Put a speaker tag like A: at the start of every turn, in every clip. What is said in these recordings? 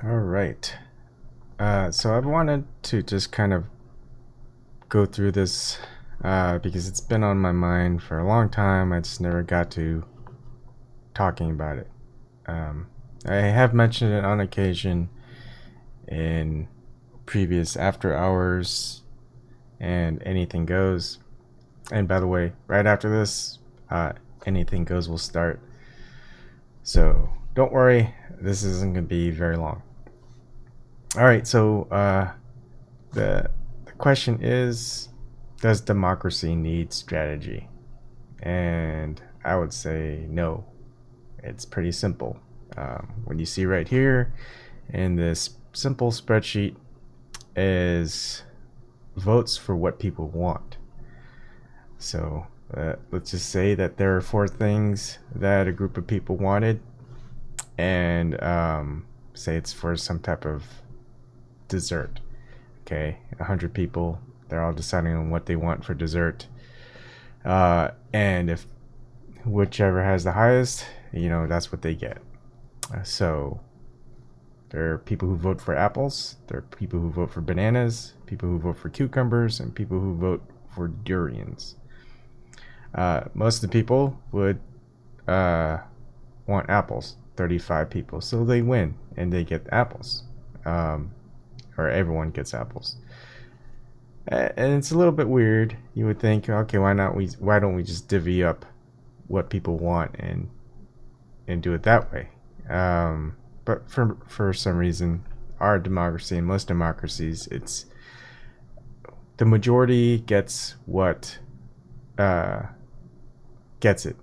A: All right. So I wanted to just kind of go through this because it's been on my mind for a long time. I just never got to talking about it. Um, I have mentioned it on occasion in previous after hours and anything goes. And by the way, right after this, anything goes will start. So don't worry, this isn't going to be very long. All right, so the question is, does democracy need strategy? And I would say no. It's pretty simple. What you see right here in this simple spreadsheet is votes for what people want. So let's just say that there are four things that a group of people wanted, and say it's for some type of dessert. Okay, 100 people, they're all deciding on what they want for dessert. And if whichever has the highest, that's what they get. So there are people who vote for apples, there are people who vote for bananas, people who vote for cucumbers, and people who vote for durians. Most of the people would want apples, 35 people. So they win and they get apples. Or everyone gets apples. And it's a little bit weird. You would think, okay, why don't we just divvy up what people want and do it that way? But for some reason, our democracy and most democracies, it's the majority gets what gets it,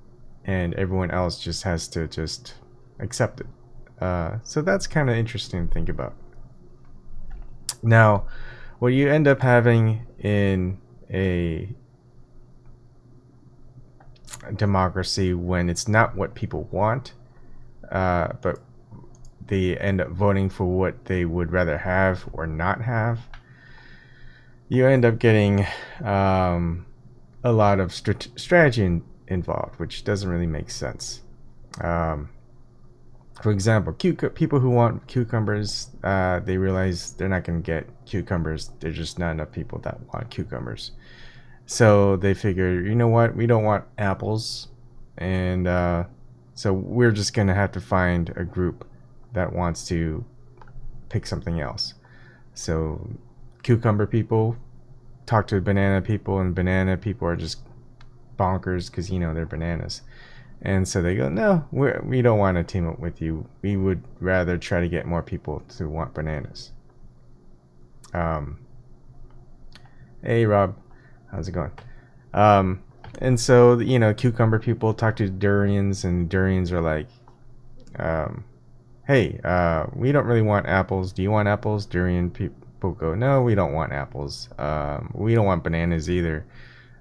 A: and everyone else just has to just accept it. So that's kind of interesting to think about. Now, what you end up having in a democracy when it's not what people want, but they end up voting for what they would rather have or not have, you end up getting a lot of strategy involved, which doesn't really make sense. For example, people who want cucumbers, they realize they're not going to get cucumbers. There's just not enough people that want cucumbers. So they figure, you know what, we don't want apples. And so we're just going to have to find a group that wants to pick something else. So cucumber people talk to banana people, and banana people are just bonkers because, they're bananas. And so they go, no, we don't want to team up with you. We would rather try to get more people to want bananas. Hey, Rob. How's it going? And so, cucumber people talk to durians, and durians are like, hey, we don't really want apples. Do you want apples? Durian people go, no, we don't want apples. We don't want bananas either.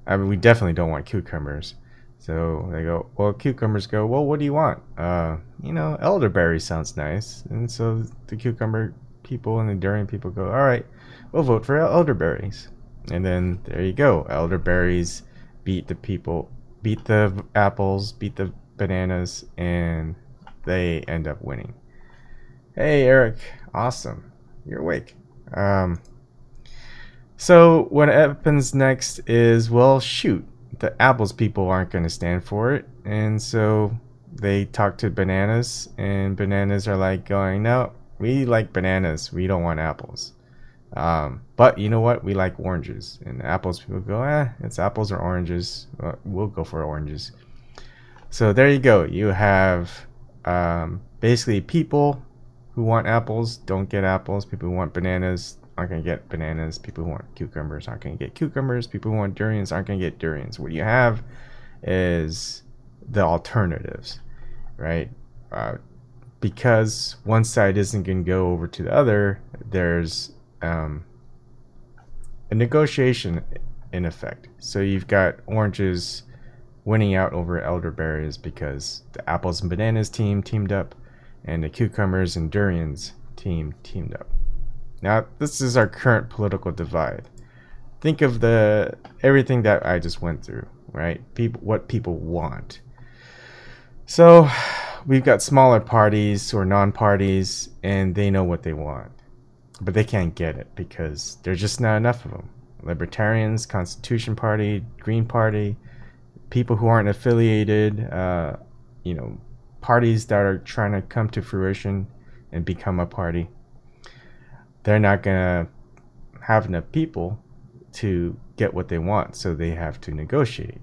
A: I mean, we definitely don't want cucumbers. So they go, well, cucumbers go, well, what do you want? Elderberry sounds nice. And so the cucumber people and the durian people go, all right, we'll vote for elderberries. And then there you go. Elderberries beat the apples, beat the bananas, and they end up winning. Hey, Eric. Awesome. You're awake. So what happens next is, well, shoot. The apples people aren't going to stand for it, and so they talk to bananas, and bananas are like going, no, we like bananas, we don't want apples. But you know what, we like oranges. And the apples people go, it's apples or oranges, we'll go for oranges. So there you go. You have basically people who want apples don't get apples, people who want bananas aren't going to get bananas, people who want cucumbers aren't going to get cucumbers, people who want durians aren't going to get durians. What you have is the alternatives, right? Because one side isn't going to go over to the other, there's a negotiation in effect. So you've got oranges winning out over elderberries because the apples and bananas teamed up, and the cucumbers and durians teamed up. Now, this is our current political divide. Think of everything that I just went through, right? What people want. So, we've got smaller parties or non-parties, and they know what they want, but they can't get it because there's just not enough of them. Libertarians, Constitution Party, Green Party, people who aren't affiliated, you know, parties that are trying to come to fruition and become a party. They're not gonna have enough people to get what they want, so they have to negotiate.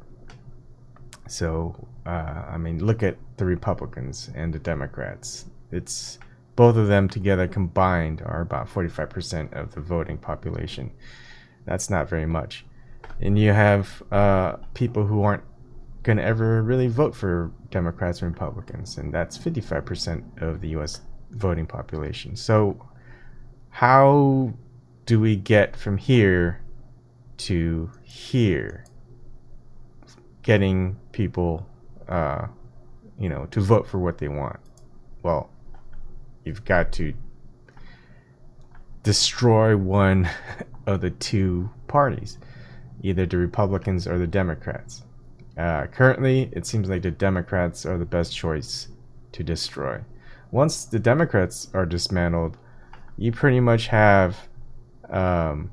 A: So I mean, look at the Republicans and the Democrats. It's both of them together combined are about 45% of the voting population. That's not very much. And you have people who aren't going to ever really vote for Democrats and Republicans, and that's 55% of the US voting population. So how do we get from here to here, getting people you know, to vote for what they want? Well, you've got to destroy one of the two parties, either the Republicans or the Democrats. Currently, it seems like the Democrats are the best choice to destroy. Once the Democrats are dismantled, you pretty much have 23%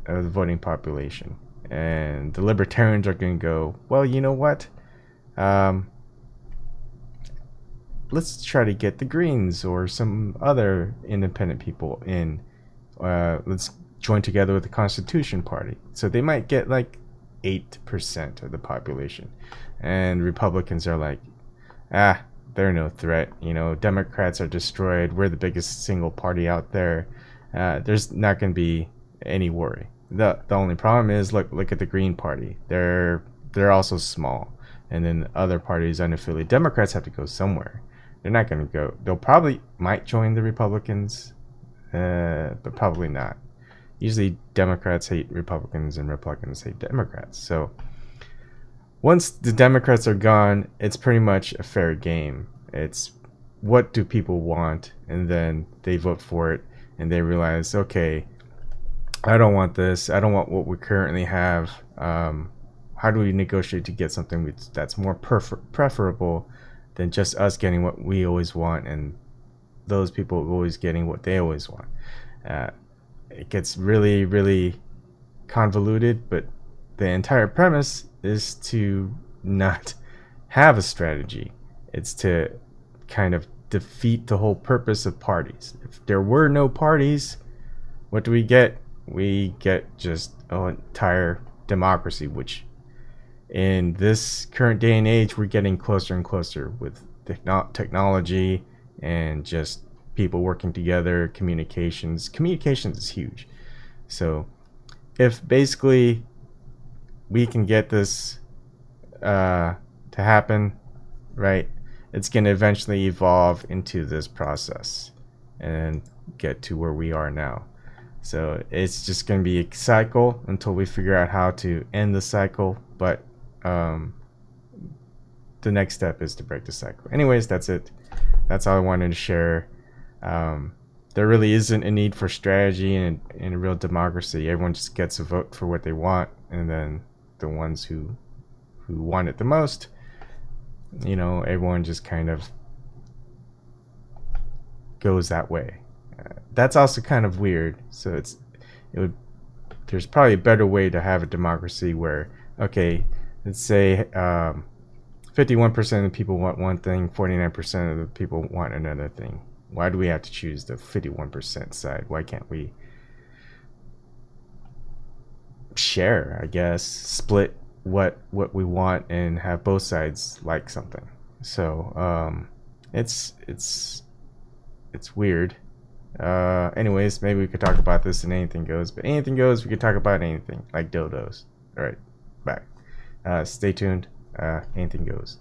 A: of the voting population. And the Libertarians are going to go, well, you know what? Let's try to get the Greens or some other independent people in. Let's join together with the Constitution Party. So they might get like 8% of the population. And Republicans are like, they're no threat. You know, Democrats are destroyed. We're the biggest single party out there. There's not going to be any worry. The only problem is, look at the Green Party. They're also small. And then other parties, unaffiliated Democrats, have to go somewhere. They're not going to go. They'll probably might join the Republicans, but probably not. Usually Democrats hate Republicans and Republicans hate Democrats. So once the Democrats are gone, it's pretty much a fair game. It's what do people want, and then they vote for it, and they realize, okay, I don't want this. I don't want what we currently have. How do we negotiate to get something that's more preferable than just us getting what we always want and those people always getting what they always want? It gets really, really convoluted, but the entire premise is to not have a strategy. It's to kind of defeat the whole purpose of parties. If there were no parties, what do we get? We get just an entire democracy, which in this current day and age, we're getting closer and closer with technology and just people working together. Communications is huge. So if basically we can get this to happen, right, it's going to eventually evolve into this process and get to where we are now. So it's just going to be a cycle until we figure out how to end the cycle. But the next step is to break the cycle. Anyways, that's it. That's all I wanted to share. There really isn't a need for strategy in a real democracy. Everyone just gets a vote for what they want, and then the ones who want it the most, you know, everyone just kind of goes that way. That's also kind of weird. So there's probably a better way to have a democracy where, okay, let's say 51% of the people want one thing, 49% of the people want another thing. Why do we have to choose the 51% side? Why can't we share, I guess, split what we want and have both sides like something? So it's weird. Anyways, maybe we could talk about this in Anything Goes, but anything goes, we could talk about anything, like dildos. All right, bye. Stay tuned. Anything Goes.